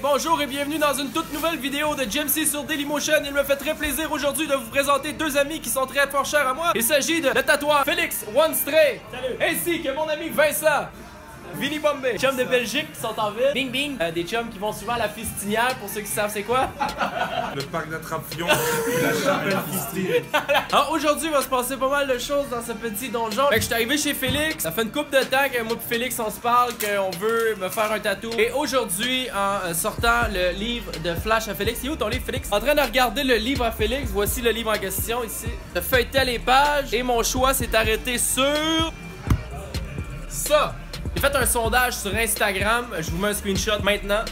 bonjour et bienvenue dans une toute nouvelle vidéo de GMC sur Dailymotion. Il me fait très plaisir aujourd'hui de vous présenter deux amis qui sont très fort chers à moi. Il s'agit de le tatoueur Félix One Stray, ainsi que mon ami Vincent Vinny Bombay. Chums de Belgique qui sont en ville. Bing bing. Des chums qui vont souvent à la fistinière, pour ceux qui savent c'est quoi. Le parc d'attraction, la chapelle fistine. Alors aujourd'hui il va se passer pas mal de choses dans ce petit donjon. Fait que je suis arrivé chez Félix. Ça fait une couple de temps que moi et Félix on se parle, qu'on veut me faire un tatou. Et aujourd'hui, en sortant le livre de Flash à Félix. Il est où ton livre, Félix? En train de regarder le livre à Félix. Voici le livre en question ici. Je feuilletais les pages et mon choix s'est arrêté sur ça. J'ai fait un sondage sur Instagram, je vous mets un screenshot maintenant.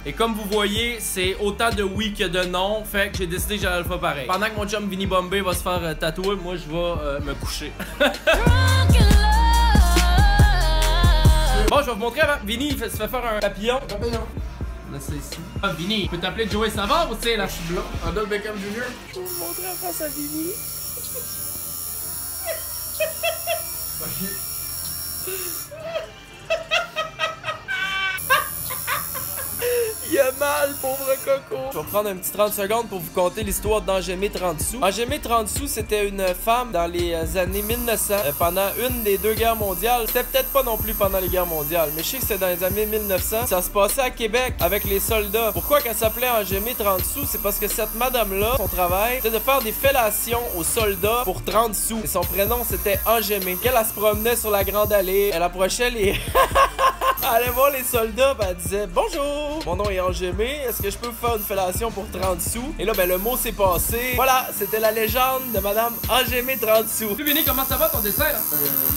Et comme vous voyez, c'est autant de oui que de non, fait que j'ai décidé que j'allais le faire pareil. Pendant que mon chum Vinny Bombay va se faire tatouer, moi je vais me coucher. Bon, je vais vous montrer avant. Vinny il se fait faire un papillon. Là, c'est ici. Ah, Vinny, tu peux t'appeler Joey Savard ou tu sais, là, je suis blanc. Odell Beckham Jr. Je vais vous montrer en face à Vinny. Il a mal, pauvre coco. Je vais prendre un petit 30 secondes pour vous conter l'histoire d'Angemé 30 sous. Angemé 30 sous, c'était une femme dans les années 1900, pendant une des deux guerres mondiales. C'était peut-être pas non plus pendant les guerres mondiales, mais je sais que c'était dans les années 1900. Ça se passait à Québec avec les soldats. Pourquoi qu'elle s'appelait Angemé 30 sous? C'est parce que cette madame-là, son travail, c'était de faire des fellations aux soldats pour 30 sous. Et son prénom, c'était Angemé. Elle se promenait sur la grande allée. Elle approchait les... Elle allait voir les soldats, ben elle disait « Bonjour, mon nom est Angemé, est-ce que je peux vous faire une fellation pour 30 sous? » Et là, ben le mot s'est passé. Voilà, c'était la légende de Madame Angemé 30 sous. Puis Vinny, comment ça va ton dessin là?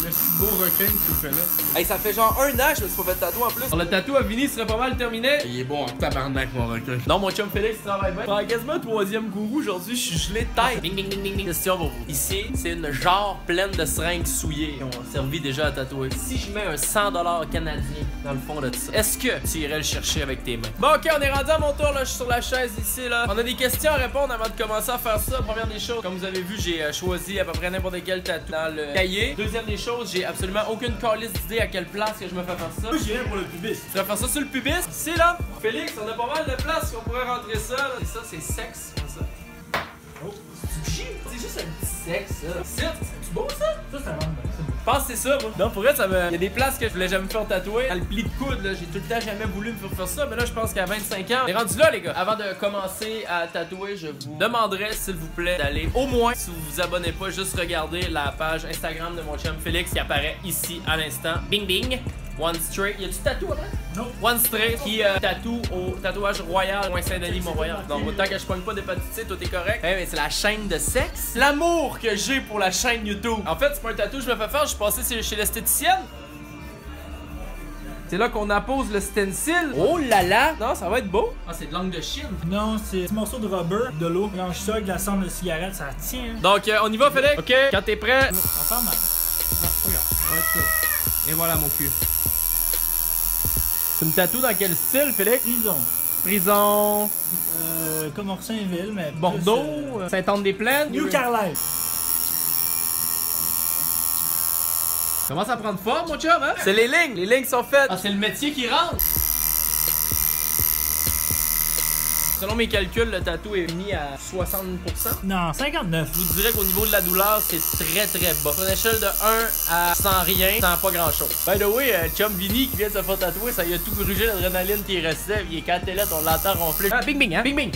Merci beau requin que tu fais là. Hey, ça fait genre un an que je me suis pas fait tatouer en plus. Alors, le tatou à Vinny serait pas mal terminé. Il est bon en tabarnak mon requin. Non, mon chum Félix travaille bien. Pendant quasiment le troisième gourou aujourd'hui, je suis gelé de tête. Ding ding ding ding ding. Question pour vous. Ici, c'est une jarre pleine de seringues souillées qui ont servi déjà à tatouer. Si je mets un 100$ canadien dans le fond de ça, est-ce que tu irais le chercher avec tes mains? Bon, ok, on est rendu à mon tour là, je suis sur la chaise ici là. On a des questions à répondre avant de commencer à faire ça. Première des choses, comme vous avez vu, j'ai choisi à peu près n'importe quel tatou dans le cahier. Deuxième des choses, j'ai absolument aucune calice d'idée à quelle place que je me fais faire ça. Moi j'irais pour le pubis. Tu vas faire ça sur le pubis? Ici là, Félix, on a pas mal de place qu'on pourrait rentrer ça là. Et ça, c'est sexe, comme ça. Oh, c'est du J. C'est juste un petit sexe ça. C'est beau ça? Ça rentre bien. Je pense que c'est ça, moi. Non, pour vrai, ça me. Il y a des places que je voulais jamais me faire tatouer. Dans le pli de coude, là, j'ai tout le temps jamais voulu me faire ça. Mais là, je pense qu'à 25 ans, on est rendu là, les gars. Avant de commencer à tatouer, je vous demanderais, s'il vous plaît, d'aller au moins, si vous vous abonnez pas, juste regarder la page Instagram de mon chum Félix qui apparaît ici à l'instant. Bing bing. One Stray. Y a-tu tatou après? Non. One Stray qui tatoue au tatouage royal, Point Saint-Denis, Mont-Royal. Donc, autant que je pogne pas d'hépatite C, tout est correct. Mais c'est la chaîne de sexe. L'amour que j'ai pour la chaîne YouTube. En fait, c'est pas un tatou que je me fais faire, je suis passé chez l'esthéticienne. C'est là qu'on appose le stencil. Oh là là! Non, ça va être beau. Ah, c'est de langue de Chine. Non, c'est un petit morceau de rubber, de l'eau. Mélange ça avec de la cendre de cigarette, ça tient. Donc, on y va, Félix? Ok, quand t'es prêt. Ça fait mal. Non, regarde. Ouais, ça. Et voilà mon cul. Tu me tatoues dans quel style, Félix? Prison. Prison. Comme Orsainville, mais. Bordeaux, Sainte-Anne-des-Plaines. New Carlisle. Commence à prendre forme, mon chum, hein? C'est les lignes sont faites. Ah, c'est le métier qui rentre. Selon mes calculs, le tatou est mis à 60%. Non, 59. Je vous dirais qu'au niveau de la douleur, c'est très très bas. Sur une échelle de 1 à sans rien, sans pas grand chose. By the way, chum Vinny qui vient de se faire tatouer, ça y a tout brûlé l'adrénaline qui restait. Il est quand t'es là, on l'entend ronfler. Ah, bing bing, hein? Bing bing!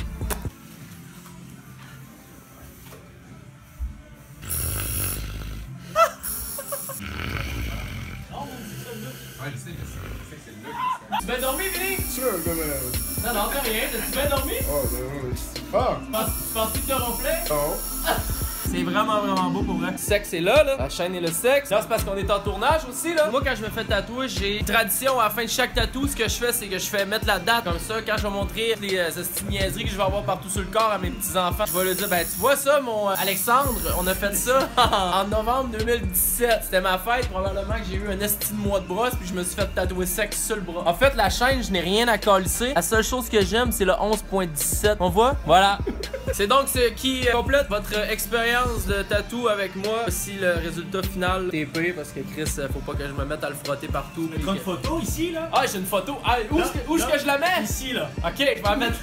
Tu bien dormi, Vinny? Sûr, comme Non, non, t'as rien. T'as-tu bien dormi? Oh, non, ah! Tu penses que t'as ronflé? Non. C'est vraiment beau pour vrai. Le sexe est là, là. La chaîne et le sexe. Là, c'est parce qu'on est en tournage aussi, là. Moi, quand je me fais tatouer, j'ai une tradition à la fin de chaque tatou. Ce que je fais, c'est que je fais mettre la date. Comme ça, quand je vais montrer les niaiseries que je vais avoir partout sur le corps à mes petits-enfants, je vais leur dire, ben, tu vois ça, mon Alexandre, on a fait ça en novembre 2017. C'était ma fête. Probablement que j'ai eu un esti de mois de brosse, puis je me suis fait tatouer sexe sur le bras. En fait, la chaîne, je n'ai rien à calisser. La seule chose que j'aime, c'est le 11.17. On voit? Voilà. C'est donc ce qui complète votre expérience de tatou avec moi. Voici le résultat final. TP parce que Chris, faut pas que je me mette à le frotter partout. Tu as une photo ici, là? Ah, j'ai une photo. Ah, où est-ce que je la mets? Ici, là. Ok, je vais la mettre.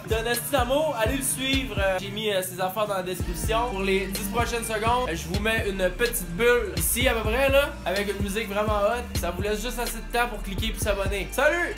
D'un esti d'amour, allez le suivre. J'ai mis ses affaires dans la description. Pour les 10 prochaines secondes, je vous mets une petite bulle ici à peu près là, avec une musique vraiment hot. Ça vous laisse juste assez de temps pour cliquer et s'abonner. Salut!